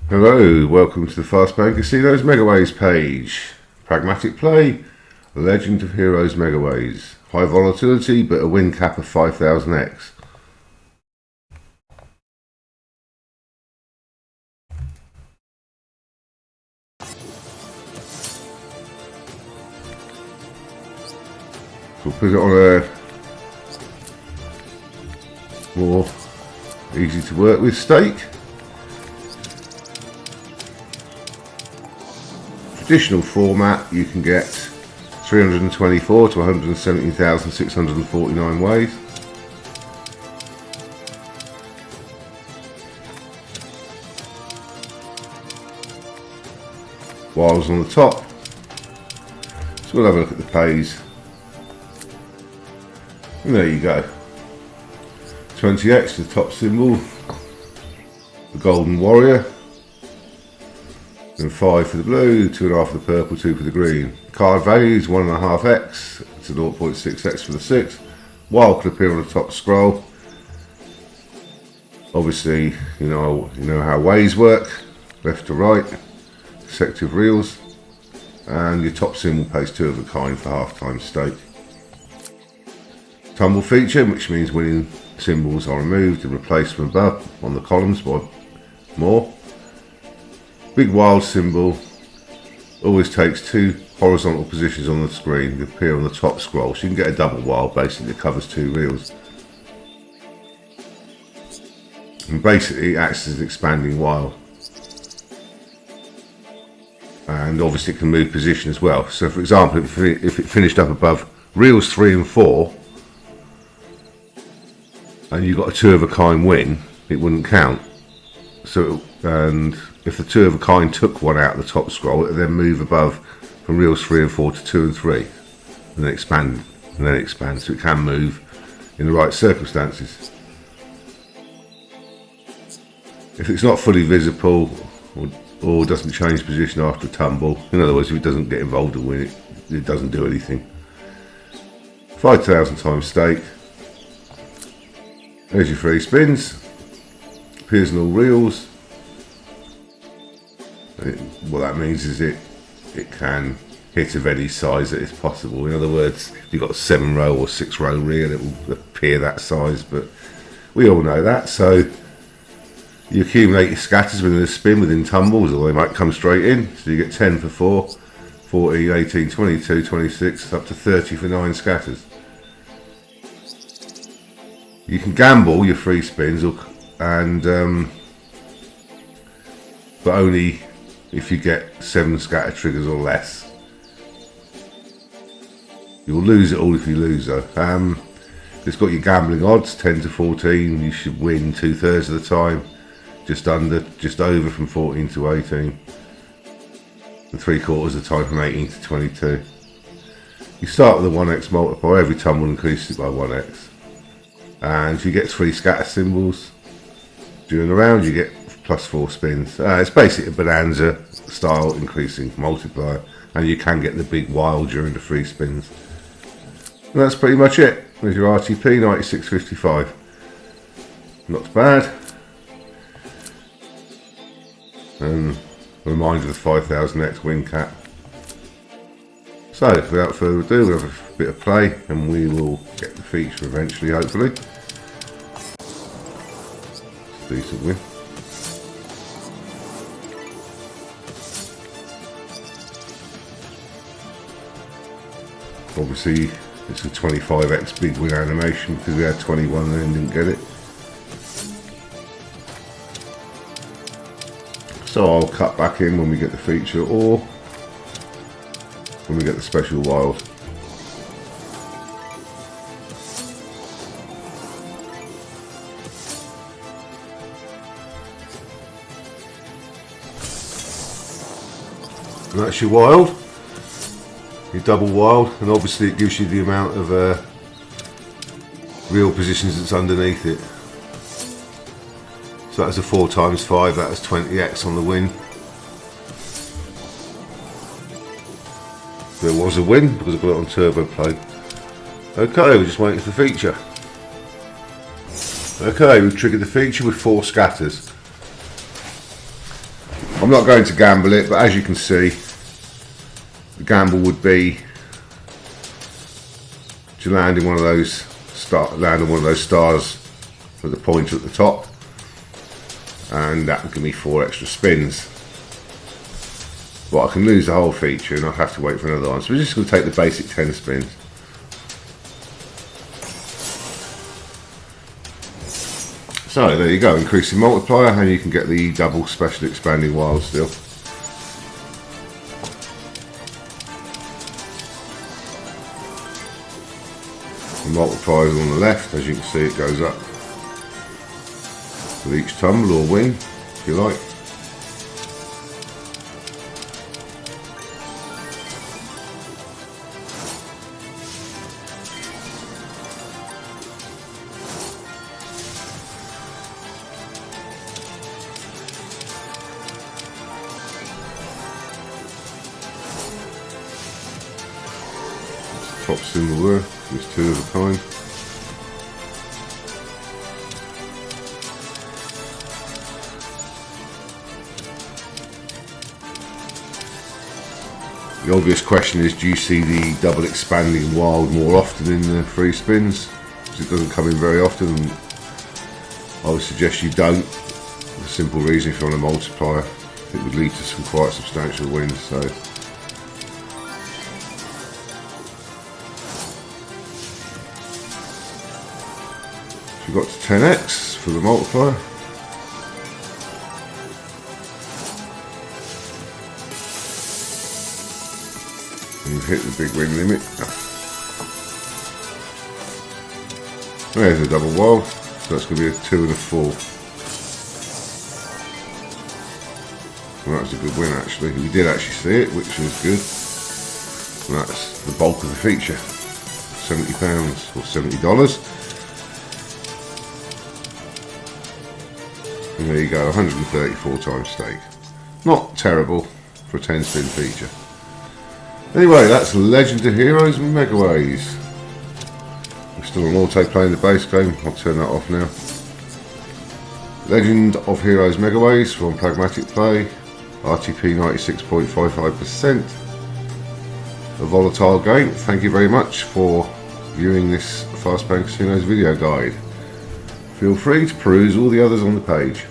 Hello, welcome to the Fastbang Casinos Megaways page. Pragmatic play, Legend of Heroes Megaways. High volatility but a win cap of 5000x. So we'll put it on a more easy to work with stake. Traditional format, you can get 324 to 117,649 ways. Wilds on the top. So we'll have a look at the pays. And there you go. 20x, the top symbol. The golden warrior. And 5 for the blue, 2.5 for the purple, 2 for the green. Card values 1.5x to 0.6x for the 6. Wild could appear on the top scroll. Obviously, you know how ways work, left to right, consecutive reels, and your top symbol pays 2 of a kind for half-time stake. Tumble feature, which means winning symbols are removed and replaced from above on the columns by more. Big wild symbol always takes 2 horizontal positions on the screen. They appear on the top scroll, so you can get a double wild basically that covers 2 reels. And basically it acts as an expanding wild. And obviously it can move position as well. So for example, if it finished up above reels 3 and 4, and you got a 2 of a kind win, it wouldn't count. So, and if the 2 of a kind took one out of the top scroll, it would then move above from reels 3 and 4 to 2 and 3, and then expand, so it can move in the right circumstances. If it's not fully visible or doesn't change position after a tumble, in other words, if it doesn't get involved in win, it doesn't do anything. 5,000 times stake. There's your 3 spins. Appears in all reels. What that means is it can hit of any size that is possible. In other words, if you've got a 7 row or 6 row reel, it will appear that size, but we all know that. So you accumulate your scatters within a spin within tumbles, or they might come straight in. So you get 10 for 4, 14, 18, 22, 26, up to 30 for 9 scatters. You can gamble your 3 spins, but only if you get 7 scatter triggers or less. You'll lose it all if you lose though. It's got your gambling odds, 10 to 14. You should win 2/3 of the time. Just over from 14 to 18. And 3/4 of the time from 18 to 22. You start with a 1x multiplier. Every tumble increases it by 1x. And if you get 3 scatter symbols during the round, you get +4 spins. It's basically a bonanza style increasing multiplier, and you can get the big wild during the 3 spins. And that's pretty much it. There's your RTP 96.55. Not bad. And a reminder of the 5000x win cap. So without further ado, we'll have a bit of play and we will get the feature eventually, hopefully. It's a decent win. Obviously it's a 25x big win animation because we had 21 and then didn't get it. So I'll cut back in when we get the feature or when we get the special wild. And that's your wild, your double wild, and obviously it gives you the amount of real positions that's underneath it. So that's a 4 times 5, that is 20x on the win. There was a win because I got it on turbo play. Okay, we're just waiting for the feature. Okay, we've triggered the feature with 4 scatters. I'm not going to gamble it, but as you can see, the gamble would be to land in one of those stars with the pointer at the top, and that would give me 4 extra spins. But I can lose the whole feature and I'll have to wait for another one. So we're just going to take the basic 10 spins. So there you go, increasing multiplier, and you can get the double special expanding wild still. The multiplier is on the left, as you can see it goes up with each tumble or win, if you like. Top symbol there, there's 2 of a kind. The obvious question is, do you see the double expanding wild more often in the free spins? Because it doesn't come in very often. I would suggest you don't. For the simple reason, if you're on a multiplier, it would lead to some quite substantial wins. So. We've got to 10x for the multiplier. And you've hit the big win limit. There's a double wild, so that's going to be a 2 and a 4. Well, that was a good win actually. We did actually see it, which was good. And that's the bulk of the feature. £70 or $70. And there you go, 134 times stake. Not terrible for a 10 spin feature. Anyway, that's Legend of Heroes and Megaways. We're still on auto playing the base game. I'll turn that off now. Legend of Heroes Megaways from Pragmatic Play. RTP 96.55%. A volatile game. Thank you very much for viewing this Fast Paying Casinos video guide. Feel free to peruse all the others on the page.